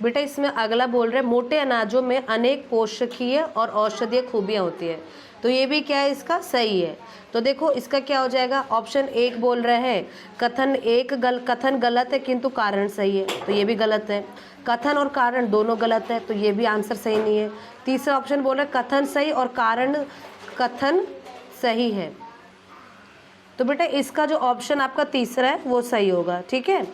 बेटा इसमें अगला बोल रहे हैं मोटे अनाजों में अनेक पोषकीय और औषधीय खूबियाँ होती है, तो ये भी क्या है इसका सही है। तो देखो इसका क्या हो जाएगा, ऑप्शन 1 बोल रहे हैं कथन गलत है किंतु कारण सही है, तो ये भी गलत है। कथन और कारण दोनों गलत है, तो ये भी आंसर सही नहीं है। तीसरा ऑप्शन बोल रहे हैं कथन सही और कथन सही है, तो बेटा इसका जो ऑप्शन आपका तीसरा है वो सही होगा। ठीक है,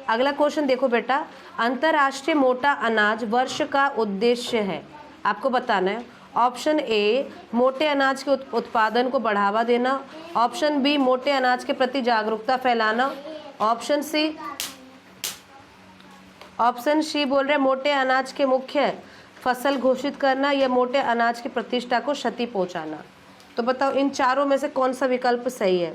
अगला क्वेश्चन देखो बेटा, अंतर्राष्ट्रीय मोटा अनाज वर्ष का उद्देश्य है, आपको बताना है। ऑप्शन ए मोटे अनाज के उत्पादन को बढ़ावा देना, ऑप्शन बी मोटे अनाज के प्रति जागरूकता फैलाना, ऑप्शन सी बोल रहे मोटे अनाज के मुख्य फसल घोषित करना या मोटे अनाज की प्रतिष्ठा को क्षति पहुंचाना। तो बताओ इन चारों में से कौन सा विकल्प सही है,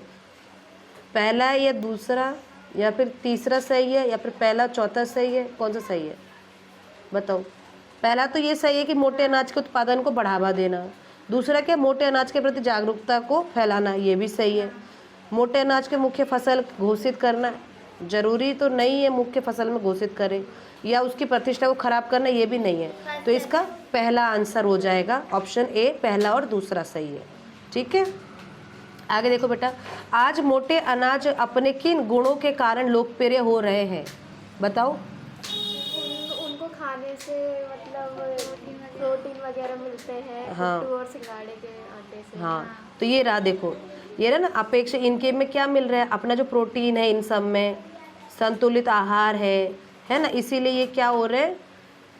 पहला या दूसरा या फिर तीसरा सही है या फिर पहला चौथा सही है, कौन सा सही है बताओ। पहला तो ये सही है कि मोटे अनाज के उत्पादन को बढ़ावा देना, दूसरा क्या मोटे अनाज के प्रति जागरूकता को फैलाना, ये भी सही है। मोटे अनाज के मुख्य फसल घोषित करना, जरूरी तो नहीं है मुख्य फसल में घोषित करें, या उसकी प्रतिष्ठा को खराब करना, ये भी नहीं है। तो इसका पहला आंसर हो जाएगा ऑप्शन ए, पहला और दूसरा सही है। ठीक है, आगे देखो बेटा, आज मोटे अनाज अपने किन गुणों के कारण लोकप्रिय हो रहे हैं, बताओ। उनको खाने से मतलब प्रोटीन वगैरह मिलते हैं। हाँ, और सिंगाड़े के आटे से। हाँ, तो ये रहा देखो, ये रहा ना अपेक्षा, इनके में क्या मिल रहा है, अपना जो प्रोटीन है इन सब में, संतुलित आहार है ना, इसीलिए ये क्या हो रहे हैं,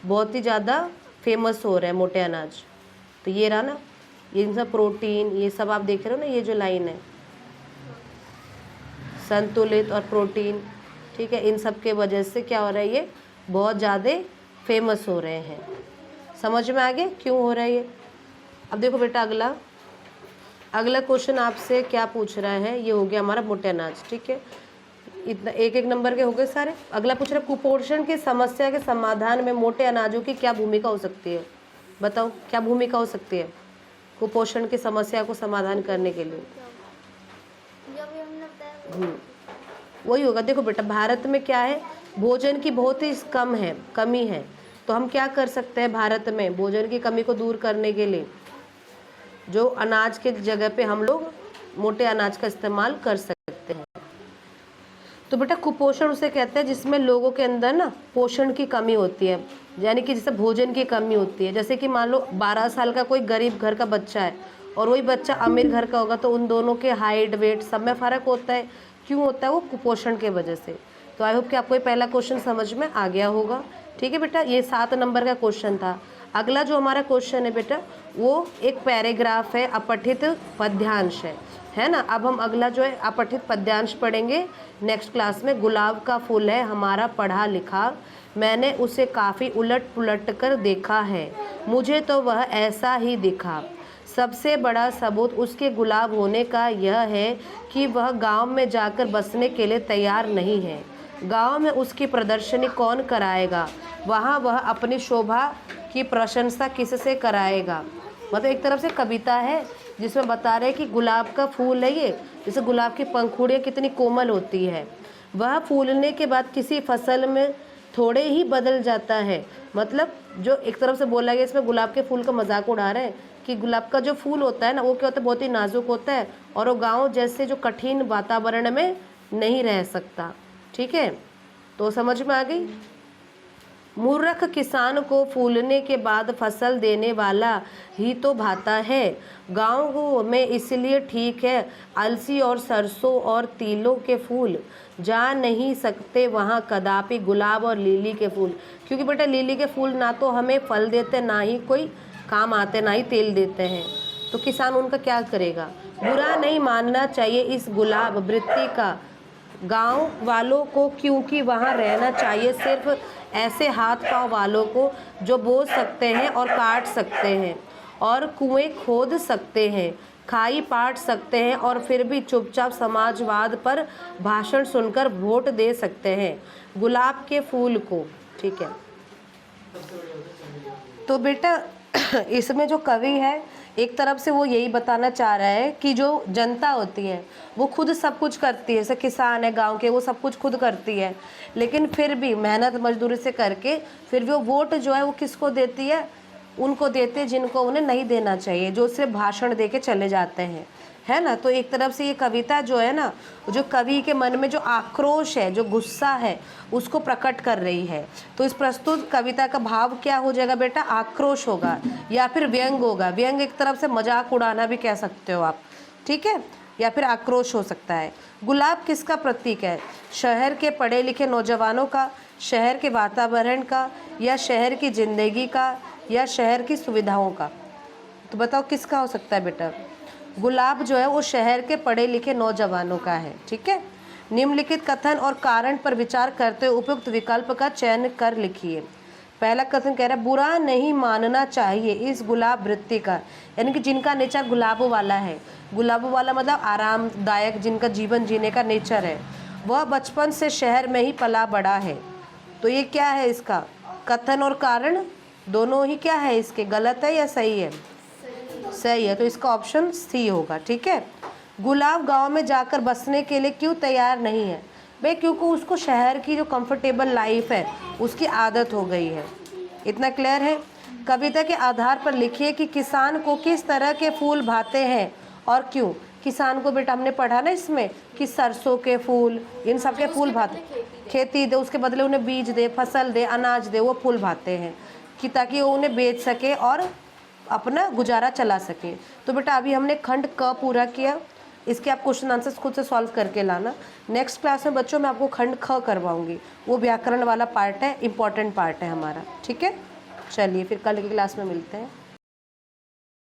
बहुत ही ज़्यादा फेमस हो रहे हैं मोटे अनाज। तो ये रहा ना, ये सब प्रोटीन, ये सब आप देख रहे हो ना, ये जो लाइन है संतुलित और प्रोटीन, ठीक है, इन सब के वजह से क्या हो रहा है, ये बहुत ज़्यादा फेमस हो रहे हैं। समझ में आ गया क्यों हो रहा है ये। अब देखो बेटा अगला क्वेश्चन आपसे क्या पूछ रहा है, ये हो गया हमारा मोटे अनाज। ठीक है, इतना एक एक नंबर के हो गए सारे। अगला पूछ रहा है कुपोषण की समस्या के समाधान में मोटे अनाजों की क्या भूमिका हो सकती है, बताओ क्या भूमिका हो सकती है कुपोषण की समस्या को समाधान करने के लिए। वही होगा, देखो बेटा भारत में क्या है, भोजन की बहुत ही कमी है, तो हम क्या कर सकते हैं भारत में भोजन की कमी को दूर करने के लिए, जो अनाज के जगह पे हम लोग मोटे अनाज का इस्तेमाल कर सकते हैं। तो बेटा कुपोषण उसे कहते हैं जिसमें लोगों के अंदर ना पोषण की कमी होती है, यानी कि जैसे भोजन की कमी होती है। जैसे कि मान लो 12 साल का कोई गरीब घर का बच्चा है और वही बच्चा अमीर घर का होगा, तो उन दोनों के हाइट वेट सब में फ़र्क होता है। क्यों होता है, वो कुपोषण के वजह से। तो आई होप कि आपको ये पहला क्वेश्चन समझ में आ गया होगा। ठीक है बेटा, ये 7 नंबर का क्वेश्चन था। अगला जो हमारा क्वेश्चन है बेटा, वो एक पैराग्राफ है, अपठित पद्यांश है ना। अब हम अगला जो है अपठित पद्यांश पढ़ेंगे नेक्स्ट क्लास में। गुलाब का फूल है हमारा पढ़ा लिखा, मैंने उसे काफ़ी उलट पुलट कर देखा है, मुझे तो वह ऐसा ही दिखा। सबसे बड़ा सबूत उसके गुलाब होने का यह है कि वह गांव में जाकर बसने के लिए तैयार नहीं है। गांव में उसकी प्रदर्शनी कौन कराएगा, वहाँ वह अपनी शोभा की प्रशंसा किससे कराएगा। मतलब एक तरफ से कविता है जिसमें बता रहे हैं कि गुलाब का फूल है ये, जैसे गुलाब की पंखुड़ियाँ कितनी कोमल होती है, वह फूलने के बाद किसी फसल में थोड़े ही बदल जाता है। मतलब जो एक तरफ से बोला गया, इसमें गुलाब के फूल का मजाक उड़ा रहे हैं कि गुलाब का जो फूल होता है ना, वो क्या होता है, बहुत ही नाजुक होता है और वो गाँव जैसे जो कठिन वातावरण में नहीं रह सकता। ठीक है, तो समझ में आ गई। मूर्ख किसान को फूलने के बाद फसल देने वाला ही तो भाता है। गाँव में इसलिए ठीक है, अलसी और सरसों और तीलों के फूल जा नहीं सकते वहाँ कदापि गुलाब और लिली के फूल। क्योंकि बेटा लिली के फूल ना तो हमें फल देते, ना ही कोई काम आते, ना ही तेल देते हैं, तो किसान उनका क्या करेगा। बुरा नहीं मानना चाहिए इस गुलाब वृत्ति का गांव वालों को, क्योंकि वहाँ रहना चाहिए सिर्फ ऐसे हाथ पांव वालों को जो बो सकते हैं और काट सकते हैं और कुएं खोद सकते हैं, खाई पाट सकते हैं और फिर भी चुपचाप समाजवाद पर भाषण सुनकर वोट दे सकते हैं गुलाब के फूल को। ठीक है, तो बेटा इसमें जो कवि है एक तरफ से वो यही बताना चाह रहा है कि जो जनता होती है वो खुद सब कुछ करती है, जैसे किसान है गांव के, वो सब कुछ खुद करती है, लेकिन फिर भी मेहनत मजदूरी से करके फिर भी वो वोट जो है वो किसको देती है, उनको देते हैं जिनको उन्हें नहीं देना चाहिए, जो सिर्फ भाषण दे के चले जाते हैं, है ना। तो एक तरफ से ये कविता जो है ना, जो कवि के मन में जो आक्रोश है, जो गुस्सा है, उसको प्रकट कर रही है। तो इस प्रस्तुत कविता का भाव क्या हो जाएगा बेटा, आक्रोश होगा या फिर व्यंग होगा। व्यंग एक तरफ से मजाक उड़ाना भी कह सकते हो आप, ठीक है, या फिर आक्रोश हो सकता है। गुलाब किसका प्रतीक है, शहर के पढ़े लिखे नौजवानों का, शहर के वातावरण का, या शहर की ज़िंदगी का, या शहर की सुविधाओं का। तो बताओ किसका हो सकता है बेटा। गुलाब जो है वो शहर के पढ़े लिखे नौजवानों का है, ठीक है। निम्नलिखित कथन और कारण पर विचार करते हुए उपयुक्त विकल्प का चयन कर लिखिए। पहला कथन कह रहा है बुरा नहीं मानना चाहिए इस गुलाब वृत्ति का, यानी कि जिनका नेचर गुलाबों वाला है, गुलाबों वाला मतलब आरामदायक, जिनका जीवन जीने का नेचर है, वह बचपन से शहर में ही पला बड़ा है। तो ये क्या है, इसका कथन और कारण दोनों ही क्या है, इसके गलत है या सही है, सही है। तो इसका ऑप्शन सी होगा, ठीक है। गुलाब गांव में जाकर बसने के लिए क्यों तैयार नहीं है भाई, क्योंकि उसको शहर की जो कंफर्टेबल लाइफ है उसकी आदत हो गई है। इतना क्लियर है। कविता के आधार पर लिखिए कि किसान को किस तरह के फूल भाते हैं और क्यों। किसान को बेटा हमने पढ़ा ना इसमें कि सरसों के फूल, इन सब के फूल भाते, खेती दे, उसके बदले उन्हें बीज दे, फसल दे, अनाज दे, वो फूल भाते हैं कि ताकि वो उन्हें बेच सके और अपना गुजारा चला सके। तो बेटा अभी हमने खंड क पूरा किया, इसके आप क्वेश्चन आंसर्स खुद से सॉल्व करके लाना। नेक्स्ट क्लास में बच्चों मैं आपको खंड ख करवाऊंगी, वो व्याकरण वाला पार्ट है, इंपॉर्टेंट पार्ट है हमारा, ठीक है। चलिए फिर कल की क्लास में मिलते हैं।